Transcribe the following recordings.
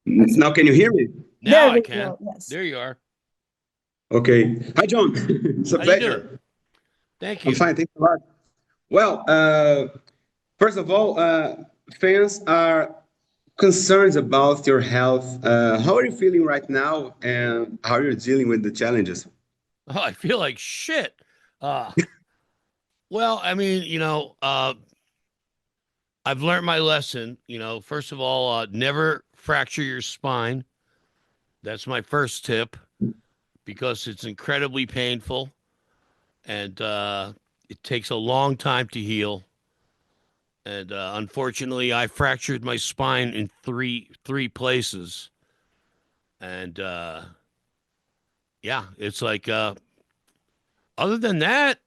Now, can you hear me? Now There I we can. go. Yes. There you are. Okay. Hi, John. It's a How you doing? pleasure. Thank I'm you. fine. Thanks a lot. Well, first of all, fans are concerned about your health. How are you feeling right now, and how are you dealing with the challenges? Oh, I feel like shit. Uh, well, I mean, I've learned my lesson. First of all, never fracture your spine. That's my first tip because it's incredibly painful and it takes a long time to heal. And unfortunately, I fractured my spine in three places. And yeah, it's like other than that,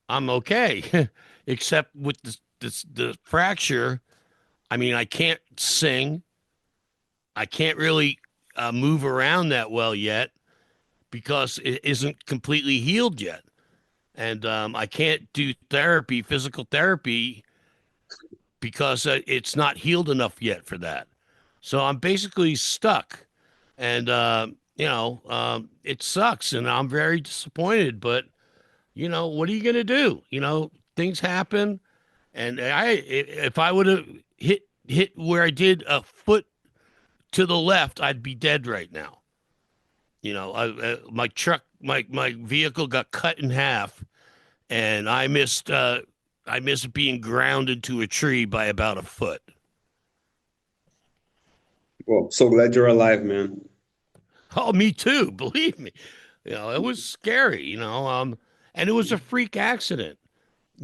I'm okay, except with the fracture. I mean, I can't sing. I can't really move around that well yet because it isn't completely healed yet, and I can't do therapy, physical therapy, because it's not healed enough yet for that. So I'm basically stuck, and it sucks, and I'm very disappointed. But what are you gonna do? Things happen. And if I would have hit where I did a foot to the left, I'd be dead right now. My truck, my vehicle got cut in half, and I missed being grounded to a tree by about a foot. Well, so glad you're alive, man. Oh, me too. Believe me, it was scary. And it was a freak accident.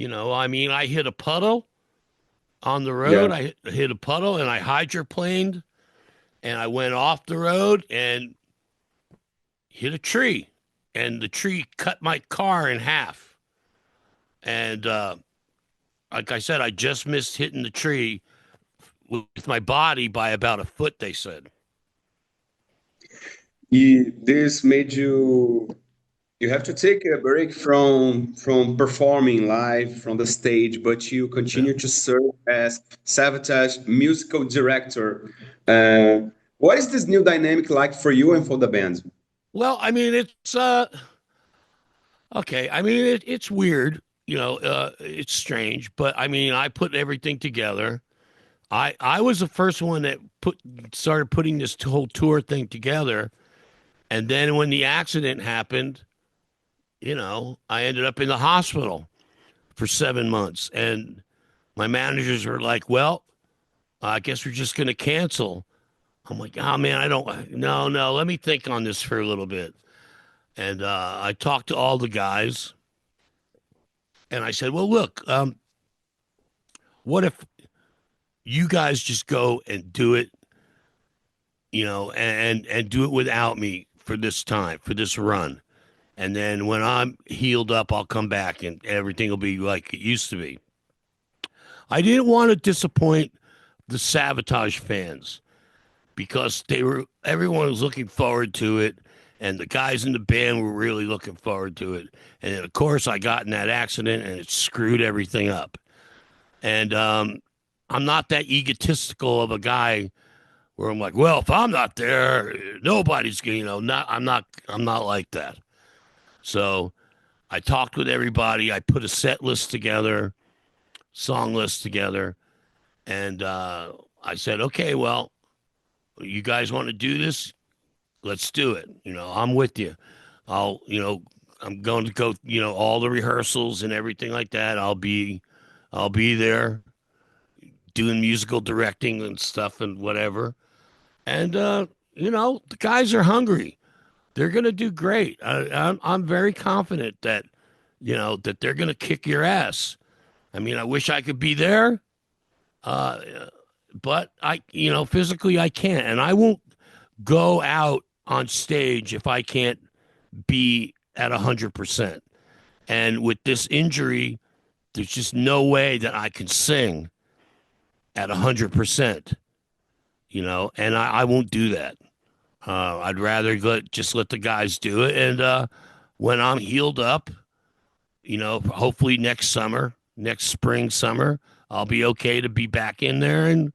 I mean, I hit a puddle on the Yeah. road. I hit a puddle, and I hydroplaned, and I went off the road and hit a tree, and the tree cut my car in half. And like I said, I just missed hitting the tree with my body by about a foot. They said, This made you have to take a break from performing live from the stage, but you yeah. continue to serve as Savatage musical director. Uh, what is this new dynamic like for you and for the band? Well, I mean, it's okay. I mean, it's weird. It's strange, but I mean, I put everything together. I was the first one that started putting this whole tour thing together, and then when the accident happened, I ended up in the hospital for 7 months. And my managers were like, well, I guess we're just going to cancel. I'm like, oh, man, I don't, no, no, let me think on this for a little bit. And I talked to all the guys and I said, well, look, what if you guys just go and do it, and do it without me for this time, for this run. And then when I'm healed up, I'll come back and everything will be like it used to be. I didn't want to disappoint the Savatage fans because everyone was looking forward to it, and the guys in the band were really looking forward to it. And then, of course, I got in that accident, and it screwed everything up. And I'm not that egotistical of a guy where I'm like, well, if I'm not there, nobody's gonna, not. I'm not like that. So I talked with everybody. I put a set list together, song list together, and I said, okay, well, you guys want to do this? Let's do it. I'm with you. I'll, I'm going to go, all the rehearsals and everything like that. I'll be there doing musical directing and stuff and whatever. And, the guys are hungry. They're going to do great. I'm very confident that they're going to kick your ass. I mean, I wish I could be there, uh, but physically I can't, and I won't go out on stage if I can't be at 100%. And with this injury, there's just no way that I can sing at 100%. And I won't do that. I'd rather just let the guys do it, and when I'm healed up, hopefully next spring, summer, I'll be okay to be back in there and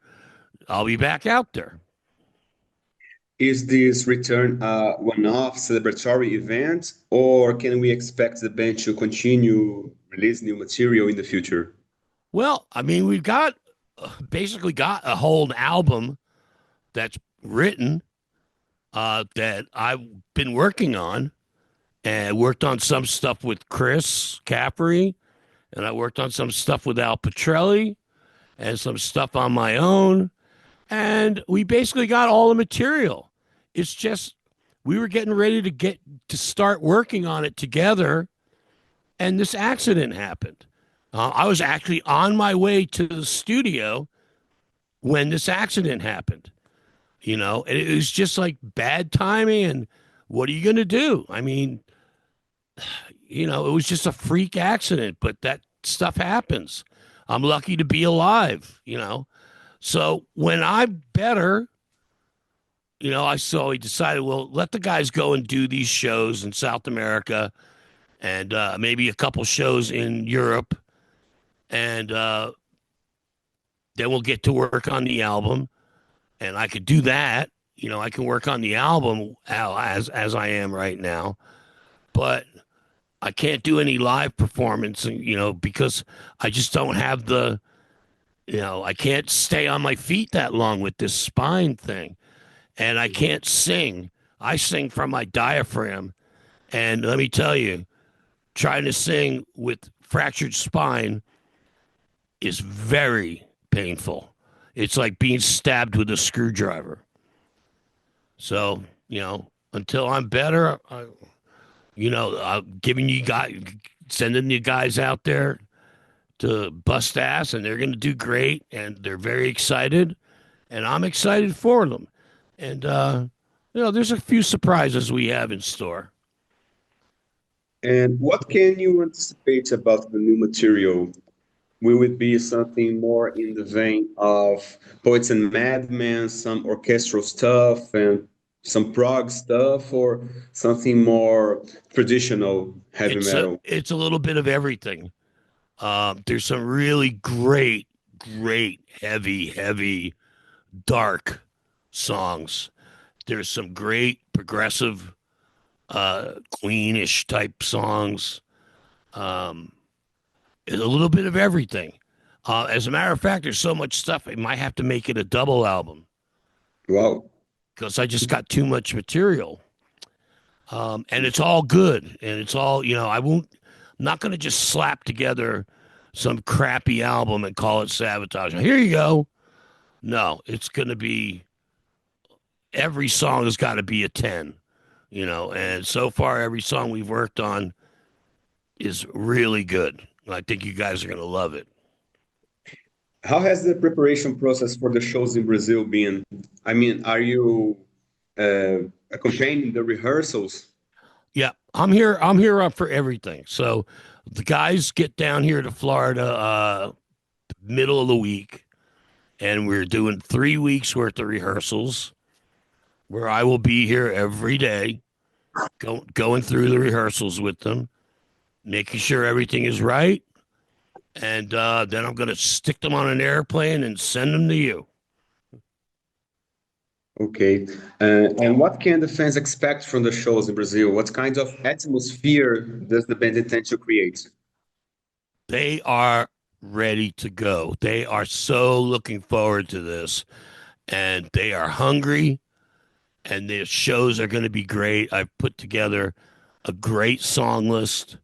I'll be back out there. Is this return a one-off celebratory event, or can we expect the band to continue release new material in the future? Well, I mean, we've got basically got a whole album that's written that I've been working on, and worked on some stuff with Chris Caffrey, and I worked on some stuff with Al Petrelli, and some stuff on my own, and we basically got all the material. It's just we were getting ready to start working on it together, and this accident happened. I was actually on my way to the studio when this accident happened. And it was just like bad timing. And what are you going to do? I mean, it was just a freak accident, but that stuff happens. I'm lucky to be alive. So when I'm better, we decided, well, let the guys go and do these shows in South America and maybe a couple shows in Europe. And then we'll get to work on the album. And I could do that. I can work on the album as I am right now. But I can't do any live performance, because I just don't have I can't stay on my feet that long with this spine thing. And I can't sing. I sing from my diaphragm. And let me tell you, trying to sing with fractured spine is very painful. It's like being stabbed with a screwdriver. So, until I'm better, I'm sending you guys out there to bust ass, and they're going to do great, and they're very excited, and I'm excited for them. And, there's a few surprises we have in store. And what can you anticipate about the new material? Will it be something more in the vein of Poets and Madmen, some orchestral stuff and some prog stuff, or something more traditional heavy metal? It's a little bit of everything. There's some really great, heavy, dark songs. There's some great progressive, Queenish type songs. A little bit of everything. As a matter of fact, there's so much stuff, I might have to make it a double album. Wow. Because I just got too much material. And it's all good. And it's all, I'm not going to just slap together some crappy album and call it Savatage. Here you go. No, it's going to be, every song has got to be a 10, and so far every song we've worked on is really good. I think you guys are going to love it. How has the preparation process for the shows in Brazil been? I mean, are you accompanying the rehearsals? Yeah, I'm here. I'm here up for everything. So the guys get down here to Florida middle of the week, and we're doing 3 weeks worth of rehearsals where I will be here every day, going through the rehearsals with them, making sure everything is right. And then I'm going to stick them on an airplane and send them to you. Okay. And what can the fans expect from the shows in Brazil? What kind of atmosphere does the band intend to create? They are ready to go. They are so looking forward to this. And they are hungry. And their shows are going to be great. I've put together a great song list.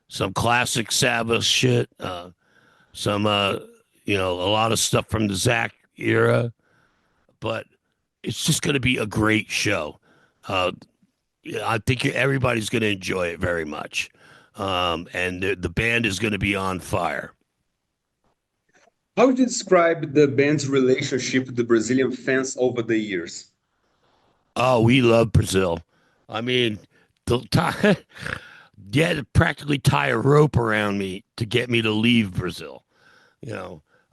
Some classic Sabbath shit, some, a lot of stuff from the Zach era, but it's just going to be a great show. I think everybody's going to enjoy it very much. And the band is going to be on fire. How would you describe the band's relationship with the Brazilian fans over the years? Oh, we love Brazil. I mean, you had to practically tie a rope around me to get me to leave Brazil.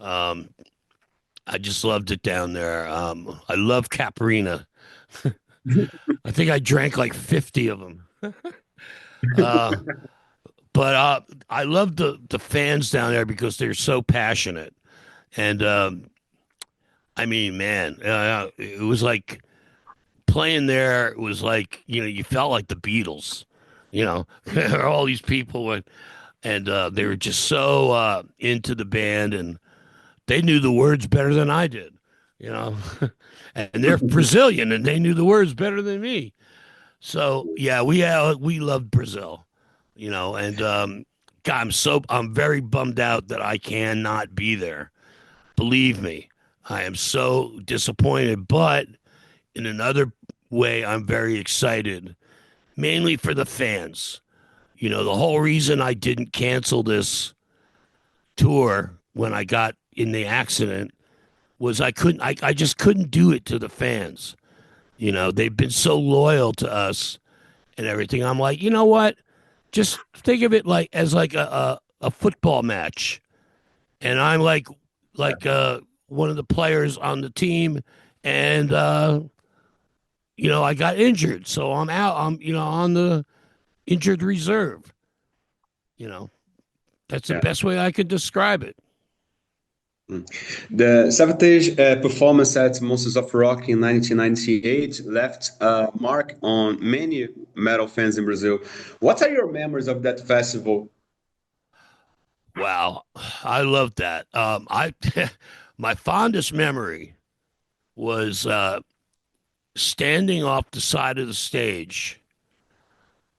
I just loved it down there. I love Caparina. I think I drank like 50 of them. But I love the fans down there because they're so passionate. And I mean, man, it was like playing there. It was like, you felt like the Beatles. All these people were, and they were just so into the band, and they knew the words better than I did. You know, and they're Brazilian, and they knew the words better than me. So yeah, we loved Brazil. And God, I'm very bummed out that I cannot be there. Believe me, I am so disappointed. But in another way, I'm very excited, mainly for the fans. The whole reason I didn't cancel this tour when I got in the accident was I just couldn't do it to the fans. They've been so loyal to us and everything. I'm like, you know what? Just think of it like as like a football match. And I'm like one of the players on the team, and I got injured, so I'm out. I'm on the injured reserve. You know, that's the Yeah. best way I could describe it. Mm. The Savatage performance at Monsters of Rock in 1998 left a mark on many metal fans in Brazil. What are your memories of that festival? Wow, I love that. I my fondest memory was standing off the side of the stage,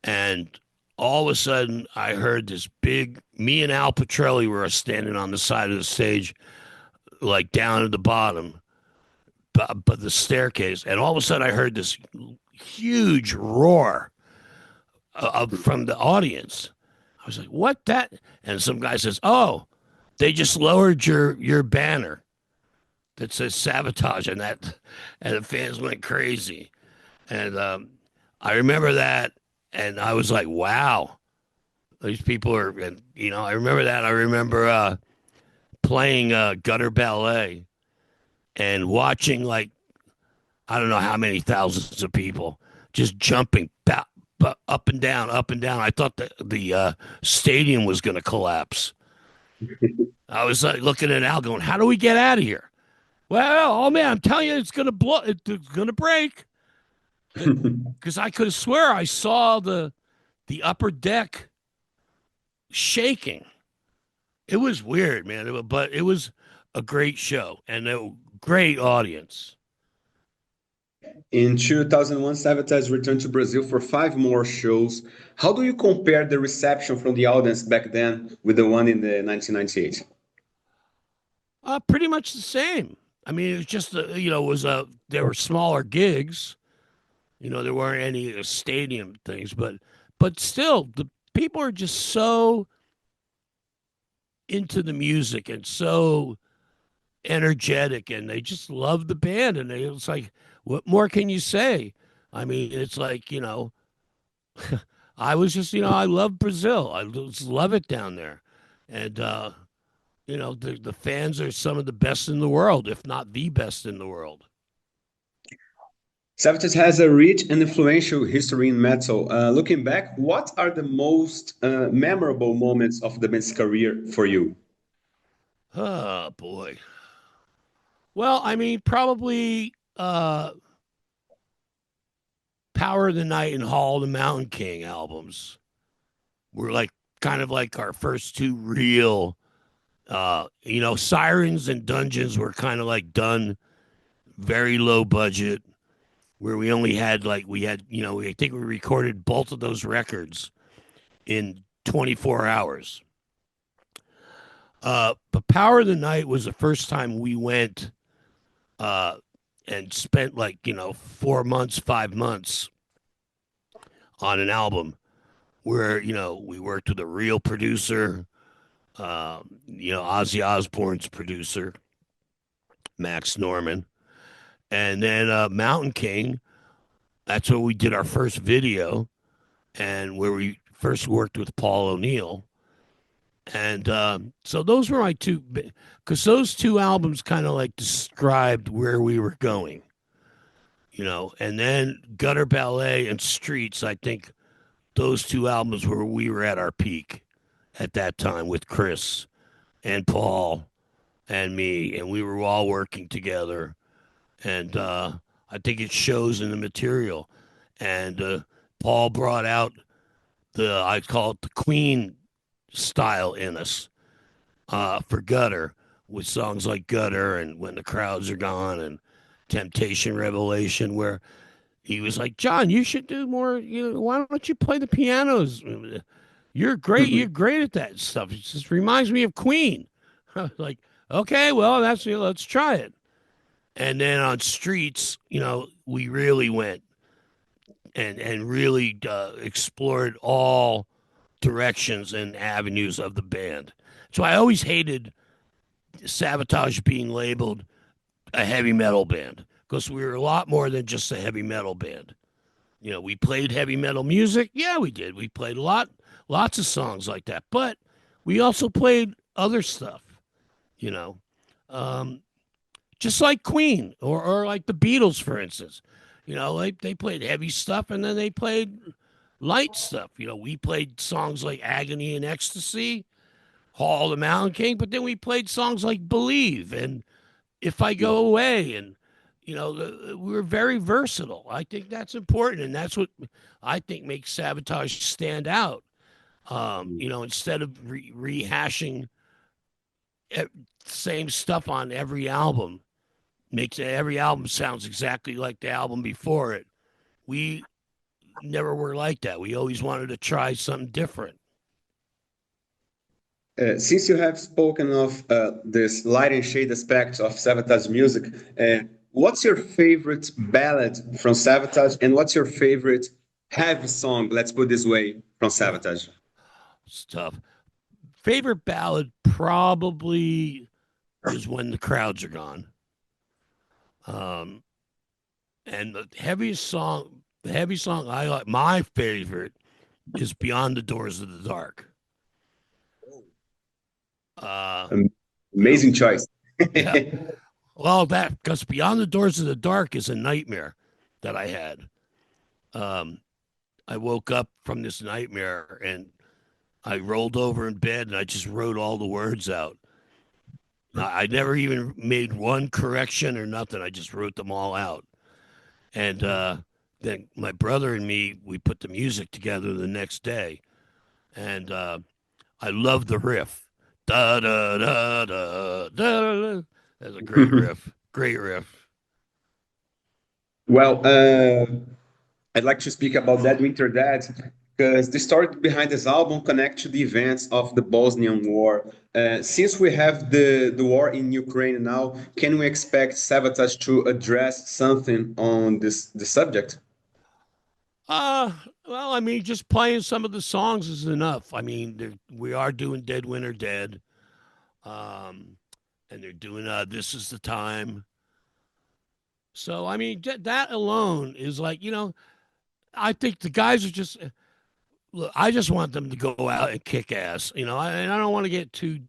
and all of a sudden I heard this big. Me and Al Petrelli were standing on the side of the stage, like down at the bottom, but the staircase, and all of a sudden I heard this huge roar from the audience. I was like, "What that?" And some guy says, "Oh, they just lowered your banner that says Savatage," and the fans went crazy. And I remember that, and I was like, "Wow, these people are." And I remember that. I remember playing gutter ballet and watching, like, I don't know how many thousands of people just jumping up and down, up and down. I thought the stadium was going to collapse. I was like looking at Al, going, "How do we get out of here?" Well, oh man, I'm telling you, it's going to blow. It's going to break. Because I could swear I saw the upper deck shaking. It was weird, man. But it was a great show and a great audience. In 2001, Savatage returned to Brazil for five more shows. How do you compare the reception from the audience back then with the one in the 1998? Pretty much the same. I mean, it was just it was there were smaller gigs. There weren't any stadium things, but still, the people are just so into the music and so energetic, and they just love the band, and it's like, what more can you say? I mean, it's like, I was just, I love Brazil. I just love it down there. And the fans are some of the best in the world, if not the best in the world. Savatage has a rich and influential history in metal. Looking back, what are the most memorable moments of the band's career for you? Oh boy. Well, I mean, probably Power of the Night and Hall of the Mountain King albums were like kind of like our first two real Sirens and Dungeons were kind of like done very low budget, where we only had like we had, I think we recorded both of those records in 24 hours. But Power of the Night was the first time we went and spent like 4 months, 5 months on an album where we worked with a real producer, Ozzy Osbourne's producer, Max Norman, and then Mountain King. That's where we did our first video, and where we first worked with Paul O'Neill. And so those were my two, because those two albums kind of like described where we were going, and then Gutter Ballet and Streets. I think those two albums where we were at our peak at that time with Chris and Paul. and me, and we were all working together. And I think it shows in the material. And Paul brought out I call it the Queen style in us for Gutter, with songs like Gutter and When the Crowds Are Gone and Temptation Revelation, where he was like, John, you should do more. Why don't you play the pianos? You're great. You're great at that stuff. It just reminds me of Queen. I was like, okay, well, let's try it. And then on Streets, we really went and really explored all directions and avenues of the band. So I always hated Savatage being labeled a heavy metal band, because we were a lot more than just a heavy metal band. We played heavy metal music. Yeah, we did. We played lots of songs like that. But we also played other stuff, you know, um, just like Queen or like the Beatles, for instance. Like they played heavy stuff and then they played light stuff. We played songs like Agony and Ecstasy, Hall of the Mountain King, but then we played songs like Believe and If I Go Away. And, we were very versatile. I think that's important. And that's what I think makes Sabotage stand out. Instead of rehashing the same stuff on every album, makes every album sounds exactly like the album before it. We never were like that. We always wanted to try something different. Since you have spoken of this light and shade aspects of Savatage music, what's your favorite ballad from Savatage, and what's your favorite heavy song, let's put this way, from Oh, Savatage? it's tough. Favorite ballad probably is When the Crowds Are Gone. Um, and the heavy song I like, my favorite is Beyond the Doors of the Dark. Uh, Um, you know, Amazing choice. yeah. Well, that because Beyond the Doors of the Dark is a nightmare that I had. Um, I woke up from this nightmare and I rolled over in bed and I just wrote all the words out. I never even made one correction or nothing. I just wrote them all out. And then my brother and me, we put the music together the next day. And I love the riff. Da da da da da. That's a great riff. Great riff. Well, I'd like to speak about Dead Winter Dead because the story behind this album connects to the events of the Bosnian War. Since we have the war in Ukraine now, can we expect Savatage to address something on the subject? Uh, well, I mean, just playing some of the songs is enough. I mean, we are doing Dead Winter Dead. Um, and they're doing This Is the Time. So, I mean, that alone is like, I think the guys are just, look, I just want them to go out and kick ass, and I don't want to get too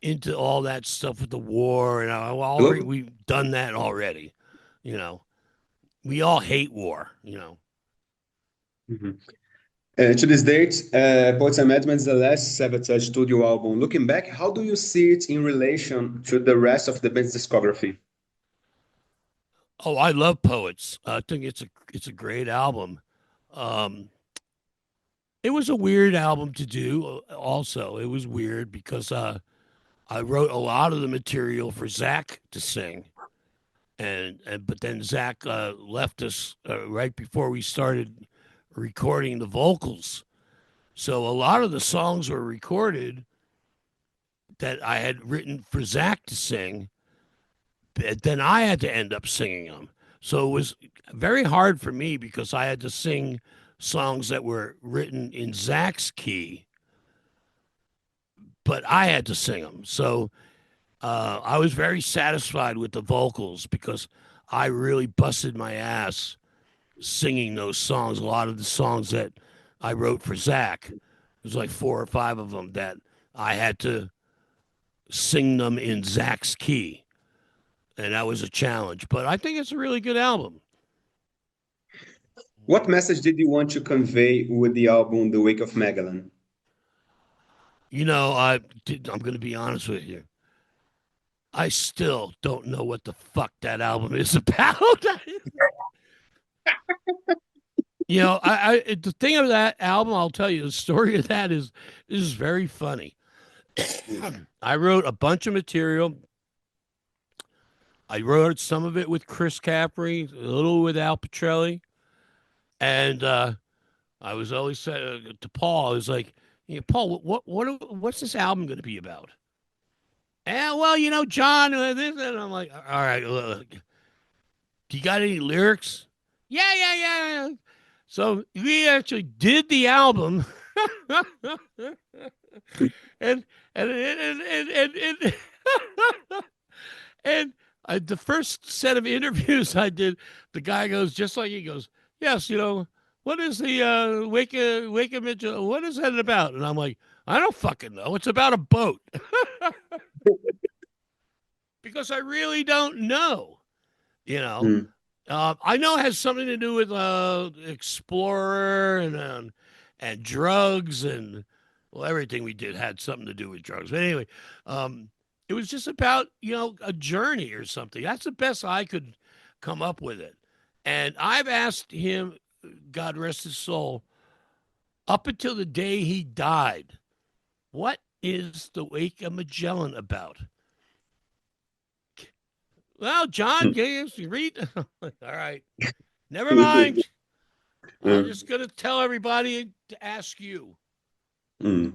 into all that stuff with the war. And Hello? we've done that already. You know, we all hate war, Mhm. To this date, Poets and Madmen is the last Savatage studio album. Looking back, how do you see it in relation to the rest of the band's discography? Oh, I love Poets. I think it's a great album. Um, it was a weird album to do. Also, it was weird because I wrote a lot of the material for Zach to sing, and but then Zach left us right before we started recording the vocals. So a lot of the songs were recorded that I had written for Zach to sing, but then I had to end up singing them. So it was very hard for me because I had to sing songs that were written in Zach's key, but I had to sing them. So I was very satisfied with the vocals because I really busted my ass singing those songs. A lot of the songs that I wrote for Zach, there's like four or five of them that I had to sing them in Zach's key, and that was a challenge. But I think it's a really good album. What message did you want to convey with the album The Wake of Magellan? I'm going to be honest with you. I still don't know what the fuck that album is about. The thing of that album, I'll tell you, the story of that is very funny. I wrote a bunch of material. I wrote some of it with Chris Capri, a little with Al Petrelli, and I was always saying to Paul, I was like, Paul, what's this album going to be about? And well, John, this, and I'm like, all right, look, do you got any lyrics? Yeah, yeah, yeah. So we actually did the album, and and and the first set of interviews I did, the guy goes just like he goes, yes, what is the Wake Mitchell? What is that about? And I'm like, I don't fucking know. It's about a boat because I really don't know. You know, Mm. I know it has something to do with explorer and drugs and well, everything we did had something to do with drugs. But anyway, it was just about a journey or something. That's the best I could come up with it. And I've asked him, God rest his soul, up until the day he died, what is the Wake of Magellan about? Well, John, Mm. can you read? All right. Never mind. I'm Mm. just going to tell everybody to ask you. Mm.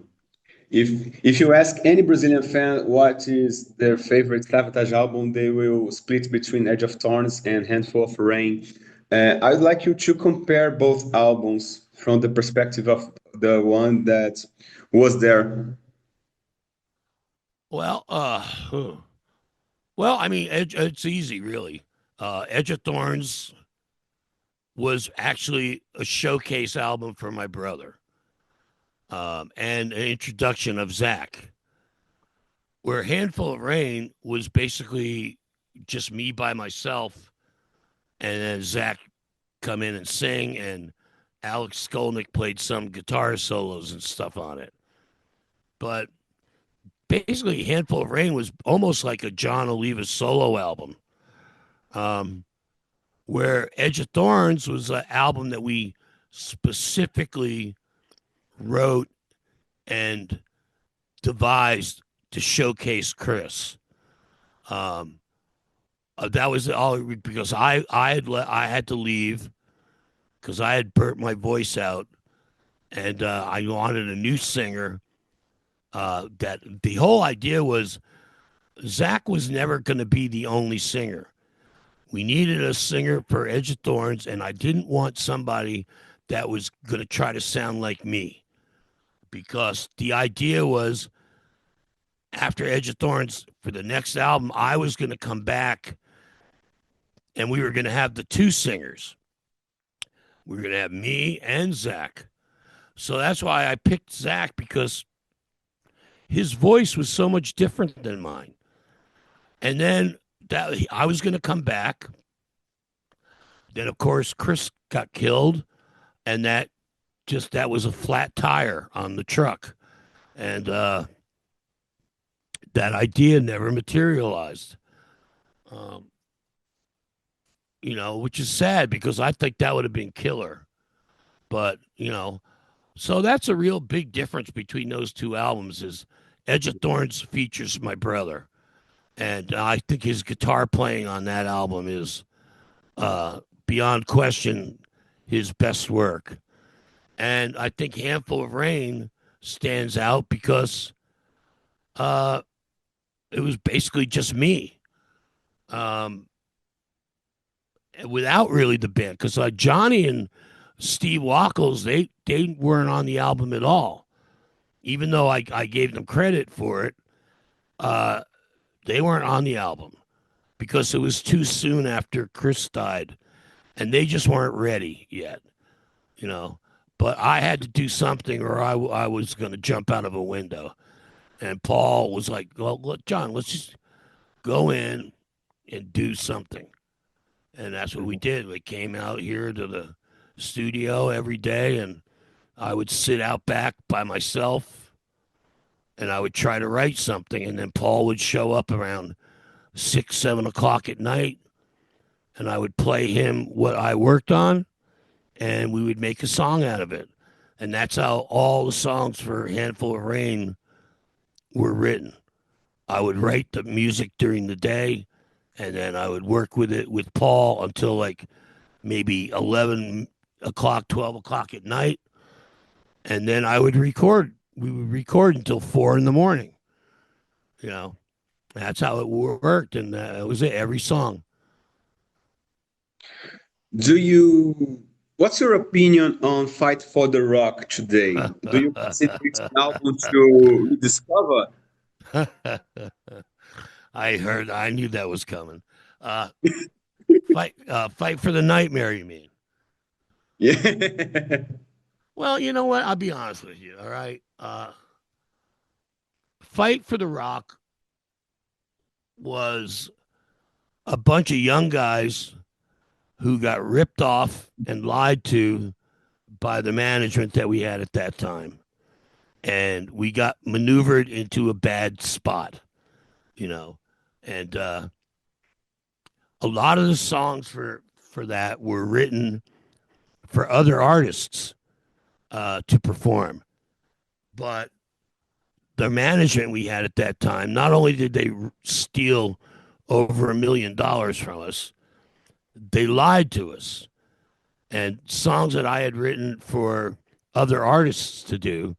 If you ask any Brazilian fan what is their favorite Savatage album, they will split between Edge of Thorns and Handful of Rain. I'd like you to compare both albums from the perspective of the one that was there. Well, well, I mean, it's easy, really. Edge of Thorns was actually a showcase album for my brother, and an introduction of Zach. Where Handful of Rain was basically just me by myself, and then Zach come in and sing, and Alex Skolnick played some guitar solos and stuff on it. But basically, Handful of Rain was almost like a Jon Oliva solo album, um, where Edge of Thorns was an album that we specifically wrote and devised to showcase Chris. Um, that was all because I had to leave because I had burnt my voice out, and I wanted a new singer. That the whole idea was Zach was never going to be the only singer. We needed a singer for Edge of Thorns, and I didn't want somebody that was going to try to sound like me because the idea was after Edge of Thorns for the next album, I was going to come back and we were going to have the two singers. We were going to have me and Zach. So that's why I picked Zach because his voice was so much different than mine. And then that I was going to come back. Then of course Chris got killed, and that was a flat tire on the truck, and that idea never materialized. Um, which is sad because I think that would have been killer. But so that's a real big difference between those two albums. Is Edge of Thorns features my brother, and I think his guitar playing on that album is beyond question his best work. And I think Handful of Rain stands out because it was basically just me, without really the band. Because Johnny and Steve Wackles, they weren't on the album at all. Even though I gave them credit for it, they weren't on the album because it was too soon after Chris died, and they just weren't ready yet, you know. But I had to do something, or I was going to jump out of a window. And Paul was like, "Well, look, John, let's just go in and do something." And that's what we did. We came out here to the studio every day, and I would sit out back by myself, and I would try to write something, and then Paul would show up around 6, 7 o'clock at night, and I would play him what I worked on, and we would make a song out of it. And that's how all the songs for Handful of Rain were written. I would write the music during the day, and then I would work with it with Paul until like maybe 11 o'clock, 12 o'clock at night. And then I would record. We would record until 4 in the morning. You know, that's how it worked. And that was it, every song. Do you? What's your opinion on Fight for the Rock today? Do you consider it an album to discover? I knew that was coming. Uh, fight for the nightmare, you mean? Yeah. Well, you know what? I'll be honest with you. All right. Fight for the Rock was a bunch of young guys who got ripped off and lied to by the management that we had at that time. And we got maneuvered into a bad spot, you know. And a lot of the songs for that were written for other artists to perform. But the management we had at that time, not only did they steal over $1 million from us, they lied to us. And songs that I had written for other artists to do,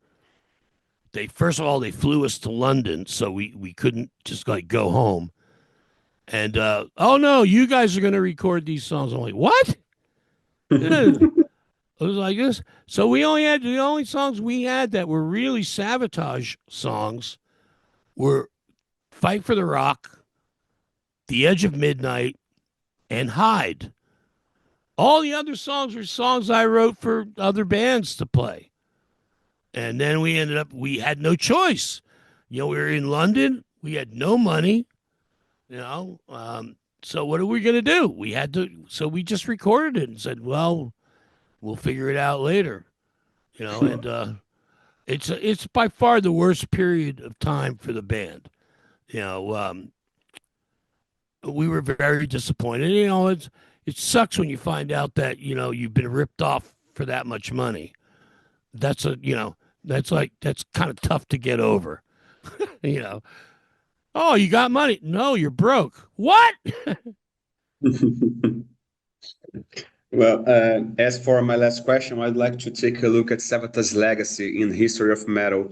they first of all they flew us to London, so we couldn't just like go home. And oh no, you guys are going to record these songs. I'm like, what? It was like this. So we only had the only songs we had that were really Savatage songs were "Fight for the Rock," "The Edge of Midnight," and "Hide." All the other songs were songs I wrote for other bands to play. And then we had no choice. You know, we were in London. We had no money, you know. So what are we going to do? So we just recorded it and said, well, we'll figure it out later, you know. And it's by far the worst period of time for the band. You know, we were very disappointed. You know, it sucks when you find out that, you know, you've been ripped off for that much money. That's kind of tough to get over. You know, oh, you got money? No, you're broke. What? Well, as for my last question, I'd like to take a look at Savatage's legacy in the history of metal.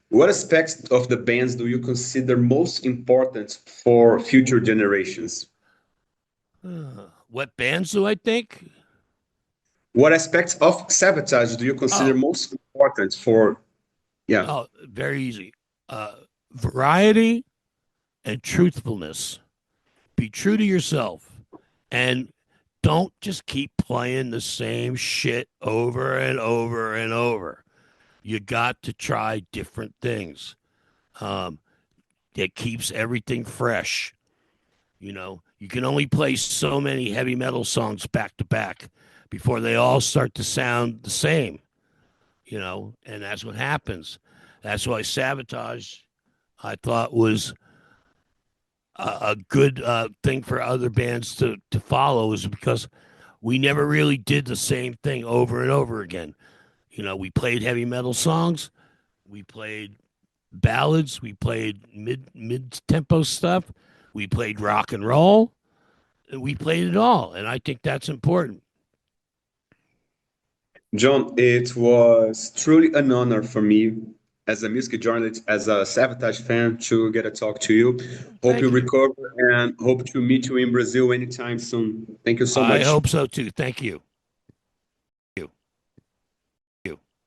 What aspects of the bands do you consider most important for future generations? What bands do I think? What aspects of Savatage do you consider Oh, most important for, yeah? oh, very easy. Variety and truthfulness. Be true to yourself, and don't just keep playing the same shit over and over and over. You got to try different things. Um, it keeps everything fresh. You know, you can only play so many heavy metal songs back to back before they all start to sound the same, you know, and that's what happens. That's why Sabotage, I thought, was a good thing for other bands to follow, is because we never really did the same thing over and over again. You know, we played heavy metal songs, we played ballads, we played mid tempo stuff, we played rock and roll, we played it all, and I think that's important. John, it was truly an honor for me as a music journalist, as a Savatage fan, to get a talk to you. Hope you Thank you. recover and hope to meet you in Brazil anytime soon. Thank you so I much. hope so too. Thank you.